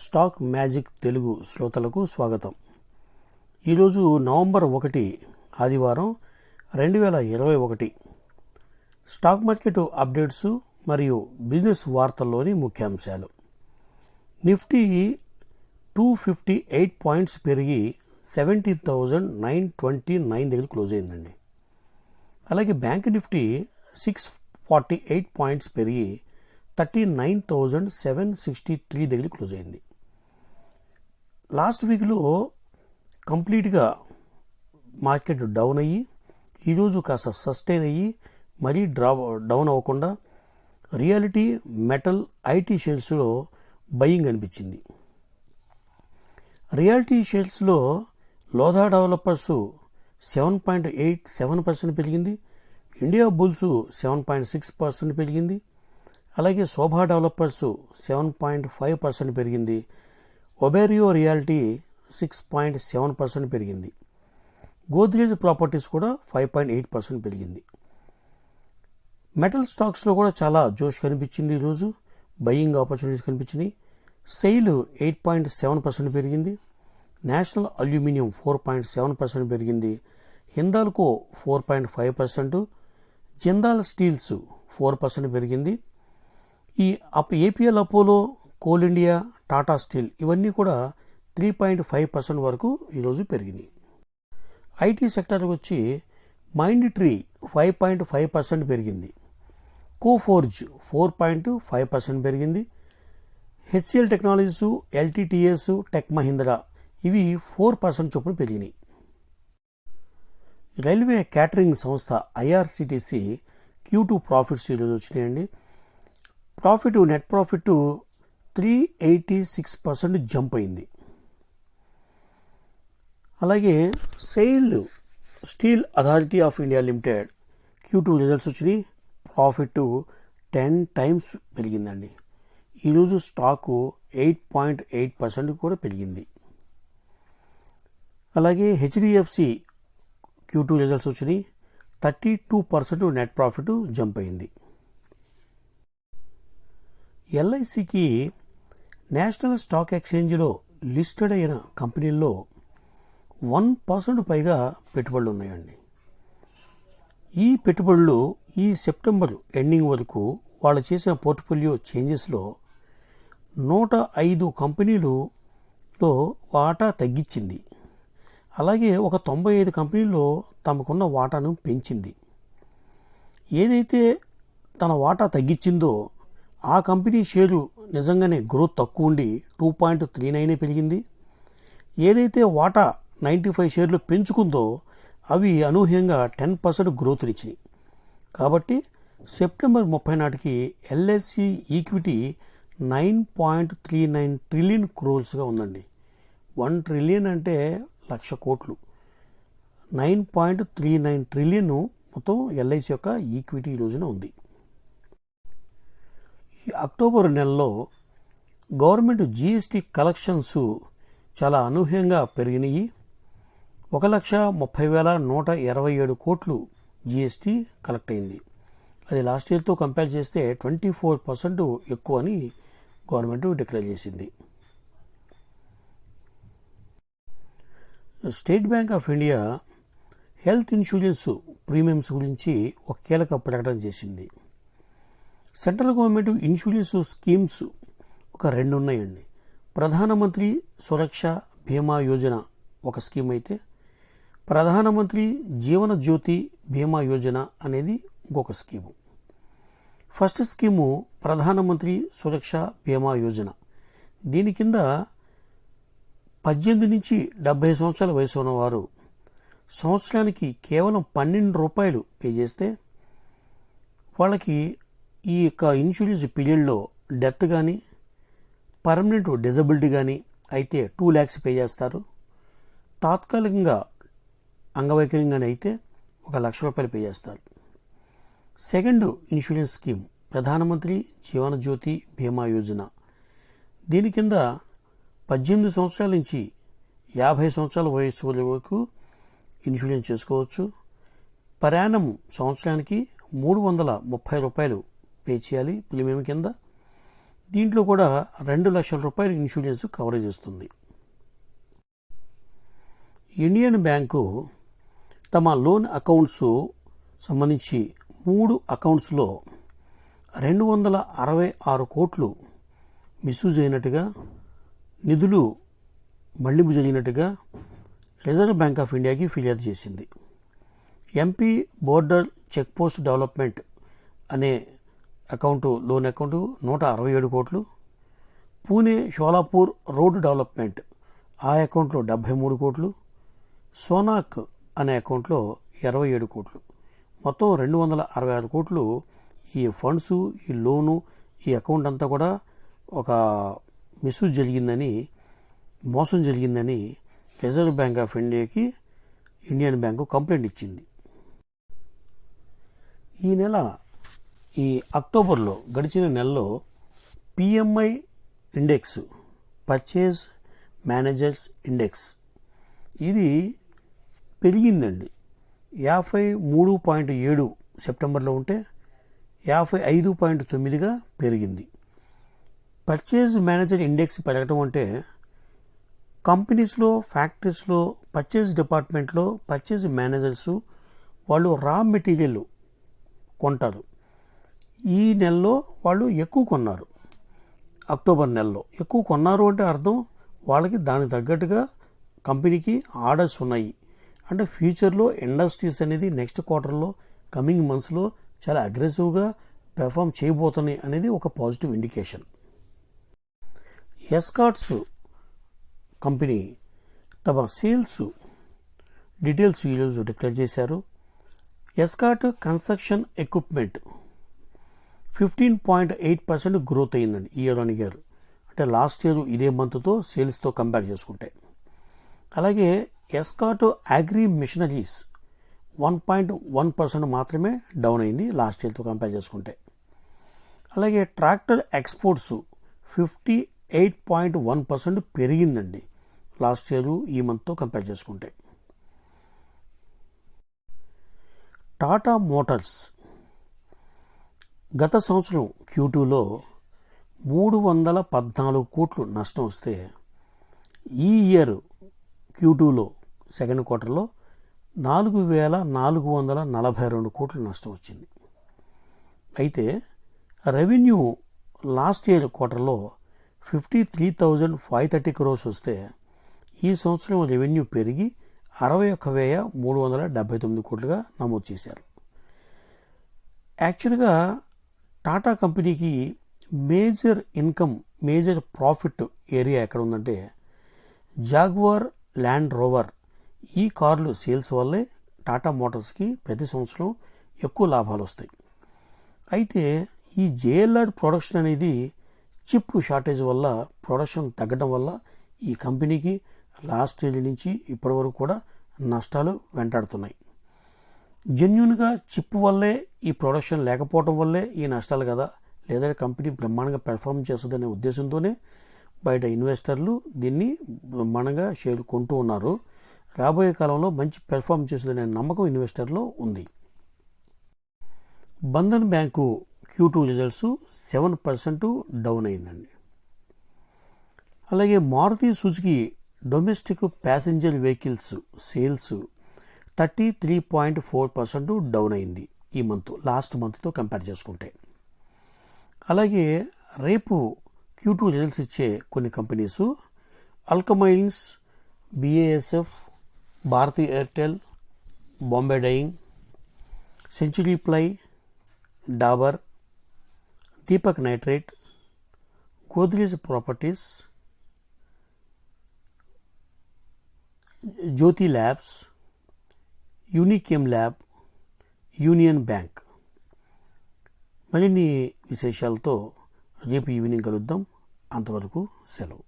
Stock magic Telugu శ్రోతలకు స్వాగతం. ఈరోజు నవంబర్ 1 ఆదివారం 2021 స్టాక్ మార్కెట్ అప్డేట్స్ మరియు బిజినెస్ వార్తల్లోని ముఖ్యాంశాలు. నిఫ్టీ 258 పాయింట్స్ పెరిగి 17,929 దగ్గర క్లోజ్ అయిందండి. అలాగే బ్యాంక్ నిఫ్టీ 648 పాయింట్స్ పెరిగి 39,763 దగ్గర క్లోజ్ అయింది. లాస్ట్ వీక్లో కంప్లీట్గా మార్కెట్ డౌన్ అయ్యి ఈరోజు కాస్త సస్టైన్ అయ్యి మరీ డౌన్ అవ్వకుండా రియాలిటీ, మెటల్, ఐటీ షేర్స్లో బయింగ్ అనిపించింది. రియాలిటీ షేర్స్లో లోధా డెవలపర్స్ 7.87% పెరిగింది, ఇండియా బుల్స్ 7.6% పెరిగింది, అలాగే శోభా డెవలపర్స్ 7.5% పెరిగింది, ఒబెరియో రియాలిటీ 6.7% పెరిగింది, గోద్రేజ్ ప్రాపర్టీస్ కూడా 5.8% పెరిగింది. మెటల్ స్టాక్స్లో కూడా చాలా జోష్ కనిపించింది. ఈరోజు బయింగ్ ఆపర్చునిటీస్ కనిపించినాయి. సెయిల్ 8.7% పెరిగింది, నేషనల్ అల్యూమినియం 4.7% పెరిగింది, హిందాల్కో 4.5%, జిందాల్ స్టీల్స్ 4% పెరిగింది. ఈ APL Apollo, coal India, Tata steel ఇవన్నీ కూడా 3.5% వరకు ఈరోజు పెరిగినాయి. ఐటీ సెక్టర్కి వచ్చి మైండ్ ట్రీ 5.5% పెరిగింది, కోఫోర్జ్ 4.5% పెరిగింది, HCL Technologies, LTTS, Tech Mahindra ఇవి 4% చొప్పున పెరిగినాయి. రైల్వే క్యాటరింగ్ సంస్థ ఐఆర్సిటిసి Q2 ప్రాఫిట్స్ ఈరోజు వచ్చినాయండి. నెట్ ప్రాఫిట్ 386% జంప్ అయింది. అలాగే Steel Authority of India Limited Q2 results వచ్చినాయి. ప్రాఫిట్ 10 టైమ్స్ పెరిగిందండి. ఈరోజు స్టాకు 8.8% కూడా పెరిగింది. అలాగే హెచ్డిఎఫ్సి Q2 రిజల్ట్స్ వచ్చినాయి. 32% నెట్ ప్రాఫిట్ జంప్ అయింది. ఎల్ఐసికి నేషనల్ స్టాక్ ఎక్స్చేంజ్లో లిస్టెడ్ అయిన కంపెనీల్లో 1% పైగా పెట్టుబడులు ఉన్నాయండి. ఈ పెట్టుబడులు ఈ సెప్టెంబర్ ఎండింగ్ వరకు వాళ్ళు చేసిన పోర్ట్ఫోలియో చేంజెస్లో 105 కంపెనీలలో వాటా తగ్గించింది. అలాగే ఒక 95 కంపెనీల్లో తమకున్న వాటాను పెంచింది. ఏదైతే తన వాటా తగ్గించిందో ఆ కంపెనీ షేరు నిజంగానే గ్రోత్ తక్కువ ఉండి 2.39 పెరిగింది. ఏదైతే వాటా 95 షేర్లు పెంచుకుందో అవి అనూహ్యంగా 10% గ్రోత్ని ఇచ్చినాయి. కాబట్టి సెప్టెంబర్ 30 నాటికి ఎల్ఐసి ఈక్విటీ 9.39 ట్రిలియన్ క్రోర్స్గా ఉందండి. 1 ట్రిలియన్ అంటే 1,00,000 కోట్లు. 9.39 ట్రిలియన్ మొత్తం ఎల్ఐసి యొక్క ఈక్విటీ ఈ రోజున ఉంది. ఈ అక్టోబర్ నెలలో గవర్నమెంట్ జిఎస్టీ కలెక్షన్స్ చాలా అనూహ్యంగా పెరిగినాయి. 1,30,127 కోట్లు జిఎస్టీ కలెక్ట్ అయింది. అది లాస్ట్ ఇయర్తో కంపేర్ చేస్తే 24% ఎక్కువ అని గవర్నమెంట్ డిక్లేర్ చేసింది. State bank of India health insurance premiums గురించి ఒక కీలక ప్రకటన చేసింది. సెంట్రల్ గవర్నమెంట్ ఇన్సూరెన్స్ స్కీమ్స్ ఒక 2 ఉన్నాయండి. ప్రధానమంత్రి సురక్ష బీమా యోజన ఒక స్కీమ్ అయితే, ప్రధానమంత్రి జీవన జ్యోతి బీమా యోజన అనేది ఇంకొక స్కీము. ఫస్ట్ స్కీము ప్రధానమంత్రి సురక్ష బీమా యోజన. దీని కింద 18 నుంచి 70 సంవత్సరాల వయసు ఉన్నవారు సంవత్సరానికి కేవలం 12 రూపాయలు పే చేస్తే వాళ్ళకి ఈ యొక్క ఇన్సూరెన్స్ పీరియడ్లో డెత్ కానీ పర్మనెంట్ డిజబిలిటీ కానీ అయితే 2 lakhs పే చేస్తారు. తాత్కాలికంగా అంగవైకల్యంగానే అయితే 1,00,000 రూపాయలు పే చేస్తారు. సెకండ్ ఇన్సూరెన్స్ స్కీమ్ ప్రధానమంత్రి జీవన జ్యోతి బీమా యోజన. దీని కింద 18 సంవత్సరాల నుంచి 50 సంవత్సరాల వయసు వరకు ఇన్సూరెన్స్ చేసుకోవచ్చు. ప్రయాణం సంవత్సరానికి 330 రూపాయలు పే చేయాలి ప్రీమియం కింద. దీంట్లో కూడా 2 లక్షల రూపాయల ఇన్సూరెన్స్ కవరేజ్ ఇస్తుంది. ఇండియన్ బ్యాంకు తమ లోన్ అకౌంట్స్ సంబంధించి 3 అకౌంట్స్లో 266 కోట్లు మిస్యూజ్ అయినట్టుగా, నిధులు మళ్లింపు జరిగినట్టుగా రిజర్వ్ బ్యాంక్ ఆఫ్ ఇండియాకి ఫిర్యాదు చేసింది. MP border check post development అనే లోన్ అకౌంటు 167 కోట్లు, పూణే షోలాపూర్ రోడ్ డెవలప్మెంట్ ఆ అకౌంట్లో 73 కోట్లు, సోనాక్ అనే అకౌంట్లో 27 కోట్లు, మొత్తం 266 కోట్లు ఈ ఫండ్స్, ఈ లోను, ఈ అకౌంట్ అంతా కూడా ఒక మిస్యూజ్ జరిగిందని, మోసం జరిగిందని రిజర్వ్ బ్యాంక్ ఆఫ్ ఇండియాకి ఇండియన్ బ్యాంకు కంప్లైంట్ ఇచ్చింది. ఈ అక్టోబర్లో, గడిచిన నెలలో PMI index, purchase managers index, ఇది పెరిగిందండి. 53.7 సెప్టెంబర్లో ఉంటే 55.9గా పెరిగింది. పర్చేజ్ మేనేజర్ ఇండెక్స్ పెరగటం అంటే కంపెనీస్లో, ఫ్యాక్టరీస్లో, పర్చేజ్ డిపార్ట్మెంట్లో పర్చేజ్ మేనేజర్స్ వాళ్ళు రా మెటీరియల్ కొంటారు. ఈ నెలలో వాళ్ళు ఎక్కువ కొన్నారు. అక్టోబర్ నెలలో ఎక్కువ కొన్నారు అంటే అర్థం వాళ్ళకి దానికి తగ్గట్టుగా కంపెనీకి ఆర్డర్స్ ఉన్నాయి అంటే ఫ్యూచర్లో ఇండస్ట్రీస్ అనేది నెక్స్ట్ క్వార్టర్లో, కమింగ్ మంత్స్లో చాలా అగ్రెసివ్గా పెర్ఫామ్ చేయబోతున్నాయి అనేది ఒక పాజిటివ్ ఇండికేషన్. ఎస్కార్ట్స్ కంపెనీ తమ సేల్స్ డీటెయిల్స్ ఈరోజు డిక్లేర్ చేశారు. ఎస్కార్ట్ కన్స్ట్రక్షన్ ఎక్విప్మెంట్ 15.8% గ్రోత్ అయ్యిందండి ఇయర్ ఆన్ ఇయర్, అంటే లాస్ట్ ఇయర్ ఇదే మంత్తో సేల్స్తో కంపేర్ చేసుకుంటే. అలాగే ఎస్కార్ట్ అగ్రి మిషనరీస్ 1.1% మాత్రమే డౌన్ అయింది లాస్ట్ ఇయర్తో కంపేర్ చేసుకుంటే. అలాగే ట్రాక్టర్ ఎక్స్పోర్ట్స్ 58.1% పెరిగిందండి లాస్ట్ ఇయర్ ఈ మంత్తో కంపేర్ చేసుకుంటే. టాటా మోటార్స్ గత సంవత్సరం Q2లో 314 కోట్లు నష్టం వస్తే ఈ ఇయర్ Q2లో సెకండ్ క్వార్టర్లో 4,442 కోట్లు నష్టం వచ్చింది. అయితే రెవెన్యూ లాస్ట్ ఇయర్ క్వార్టర్లో 53,530 crores వస్తే ఈ సంవత్సరం రెవెన్యూ పెరిగి 61,379 కోట్లుగా నమోదు చేశారు. యాక్చువల్గా టాటా కంపెనీకి major income, major profit area ఎక్కడ ఉందంటే జాగ్వార్ ల్యాండ్ రోవర్ ఈ కార్లు సేల్స్ వల్లే టాటా మోటార్స్కి ప్రతి సంవత్సరం ఎక్కువ లాభాలు వస్తాయి. అయితే ఈ JLR ప్రొడక్షన్ అనేది చిప్ షార్టేజ్ వల్ల, ప్రొడక్షన్ తగ్గడం వల్ల ఈ కంపెనీకి లాస్ట్ ఇయర్ నుంచి ఇప్పటి వరకు కూడా నష్టాలు వెంటాడుతున్నాయి. జెన్యూన్గా చిప్ వల్లే, ఈ ప్రొడక్షన్ లేకపోవడం వల్లే ఈ నష్టాలు కదా, లేదా కంపెనీ బ్రహ్మాండంగా పెర్ఫార్మ్ చేస్తుందనే ఉద్దేశంతోనే బయట ఇన్వెస్టర్లు దీన్ని బ్రహ్మాండంగా షేర్ కొంటూ ఉన్నారు. రాబోయే కాలంలో మంచి పెర్ఫార్మ్ చేస్తుందనే నమ్మకం ఇన్వెస్టర్లో ఉంది. Bandhan bank Q2 results 7% down అయిందండి. అలాగే Maruti Suzuki domestic passenger vehicles sales 33.4% down అయింది ఈ మంత్, లాస్ట్ మంత్తో కంపేర్ చేసుకుంటే. అలాగే రేపు Q2 రిజల్ట్స్ ఇచ్చే కొన్ని companies Alkyl Amines, BASF, Bharti Airtel, Bombay Dyeing, Century Ply, Dabur, Deepak Nitrite, Godrej Properties, Jyothy Labs, Unichem Lab, Union Bank. మరిన్ని విశేషాలతో రేపు ఈవినింగ్ కలుద్దాం. అంతవరకు సెలవు.